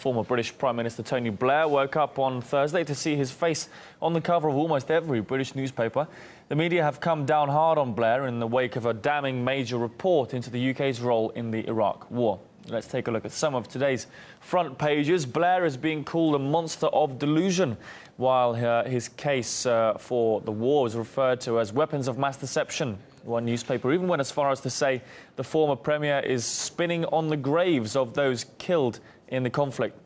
Former British Prime Minister Tony Blair woke up on Thursday to see his face on the cover of almost every British newspaper. The media have come down hard on Blair in the wake of a damning major report into the UK's role in the Iraq war. Let's take a look at some of today's front pages. Blair is being called a monster of delusion, while his case for the war is referred to as weapons of mass deception. One newspaper even went as far as to say the former Premier is spinning on the graves of those killed in the conflict.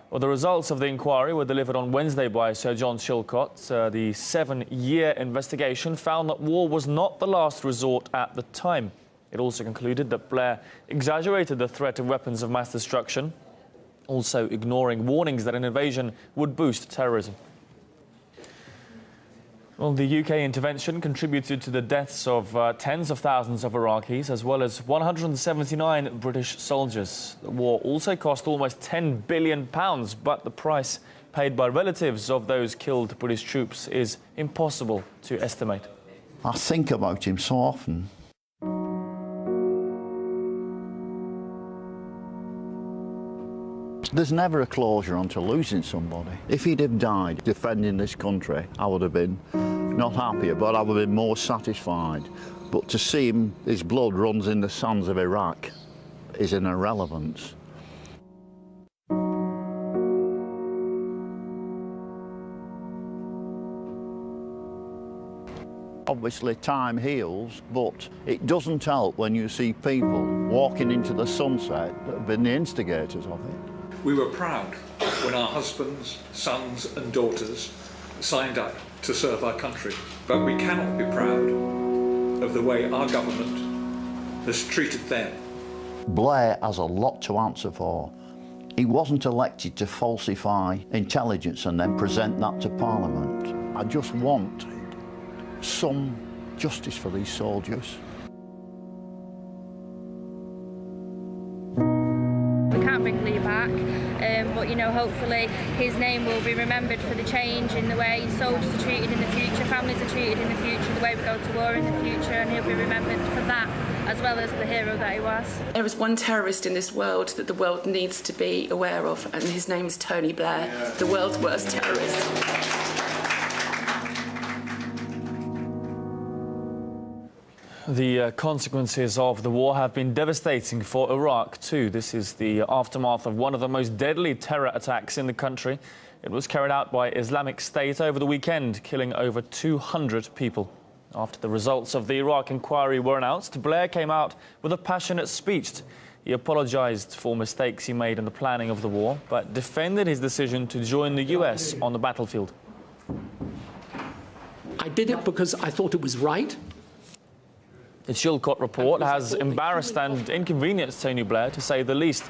Well, the results of the inquiry were delivered on Wednesday by Sir John Chilcot. The 7-year investigation found that war was not the last resort at the time. It also concluded that Blair exaggerated the threat of weapons of mass destruction, also ignoring warnings that an invasion would boost terrorism. Well, the UK intervention contributed to the deaths of tens of thousands of Iraqis, as well as 179 British soldiers. The war also cost almost £10 billion, but the price paid by relatives of those killed British troops is impossible to estimate. I think about him so often. There's never a closure onto losing somebody. If he'd have died defending this country, I would have been not happier, but I would have been more satisfied. But to see him, his blood runs in the sands of Iraq, is an irrelevance. Obviously, time heals, but it doesn't help when you see people walking into the sunset that have been the instigators of it. We were proud when our husbands, sons and daughters signed up to serve our country, but we cannot be proud of the way our government has treated them. Blair has a lot to answer for. He wasn't elected to falsify intelligence and then present that to Parliament. I just want some justice for these soldiers. We can't bring Lee back, but you know, hopefully his name will be remembered for the change in the way soldiers are treated in the future, families are treated in the future, the way we go to war in the future, and he'll be remembered for that as well as the hero that he was. There is one terrorist in this world that the world needs to be aware of, and his name is Tony Blair, the world's worst terrorist. The consequences of the war have been devastating for Iraq too. This is the aftermath of one of the most deadly terror attacks in the country. It was carried out by Islamic State over the weekend, killing over 200 people. After the results of the Iraq inquiry were announced, Blair came out with a passionate speech. He apologised for mistakes he made in the planning of the war, but defended his decision to join the US on the battlefield. I did it because I thought it was right. The Chilcot report has embarrassed and inconvenienced Tony Blair, to say the least.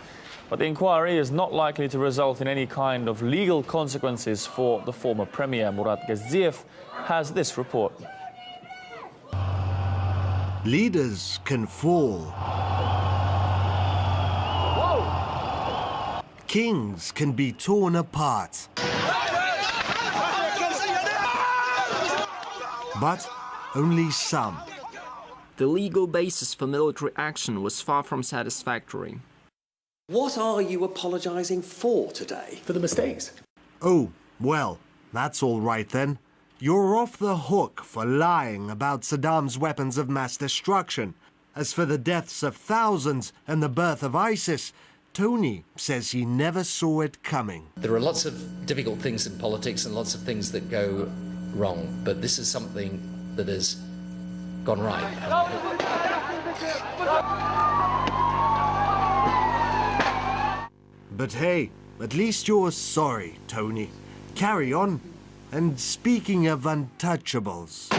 But the inquiry is not likely to result in any kind of legal consequences for the former Premier. Murat Gaziev has this report. Leaders can fall. Whoa. Kings can be torn apart. But only some. The legal basis for military action was far from satisfactory. What are you apologising for today? For the mistakes. Oh, well, that's all right then. You're off the hook for lying about Saddam's weapons of mass destruction. As for the deaths of thousands and the birth of ISIS, Tony says he never saw it coming. There are lots of difficult things in politics and lots of things that go wrong, but this is something that has gone right. But hey, at least you're sorry, Tony. Carry on. And speaking of untouchables...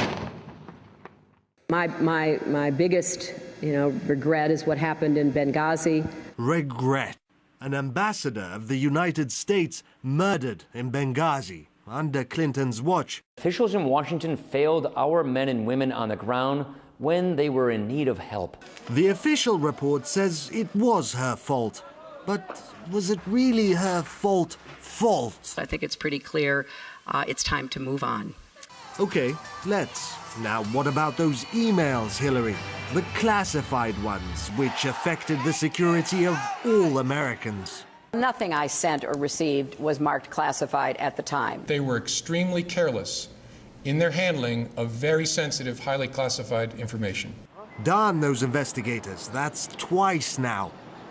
My biggest, regret is what happened in Benghazi. Regret. An ambassador of the United States murdered in Benghazi under Clinton's watch. Officials in Washington failed our men and women on the ground when they were in need of help. The official report says it was her fault. But was it really her fault? I think it's pretty clear it's time to move on. Okay, let's. Now, what about those emails, Hillary? The classified ones, which affected the security of all Americans. Nothing I sent or received was marked classified at the time. They were extremely careless in their handling of very sensitive, highly classified information. Darn those investigators, that's twice now.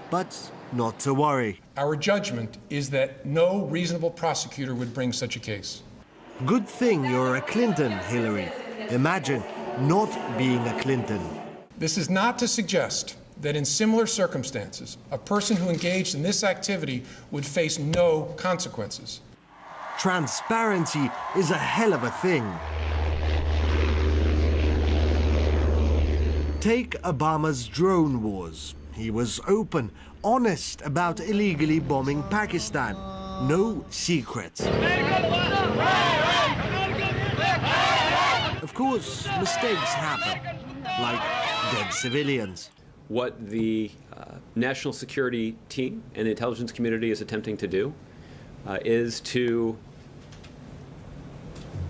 But not to worry. Our judgment is that no reasonable prosecutor would bring such a case. Good thing you're a Clinton, Hillary. Imagine not being a Clinton. This is not to suggest that in similar circumstances, a person who engaged in this activity would face no consequences. Transparency is a hell of a thing. Take Obama's drone wars. He was open, honest about illegally bombing Pakistan. No secrets. Of course, mistakes happen, like dead civilians. What the national security team and the intelligence community is attempting to do is to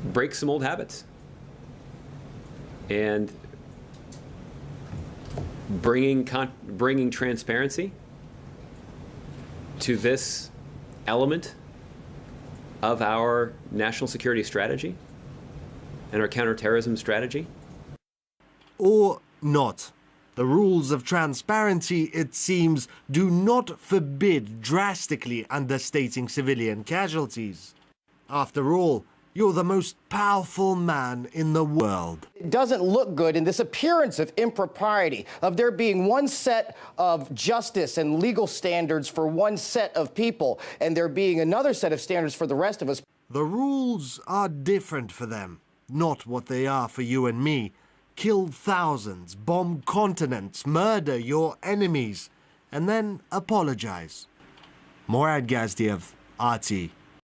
break some old habits and bringing transparency to this element of our national security strategy and our counterterrorism strategy. Or not. The rules of transparency, it seems, do not forbid drastically understating civilian casualties. After all, you're the most powerful man in the world. It doesn't look good in this appearance of impropriety, of there being one set of justice and legal standards for one set of people, and there being another set of standards for the rest of us. The rules are different for them, not what they are for you and me. Kill thousands, bomb continents, murder your enemies, and then apologize. Morad Gazdiev, RT.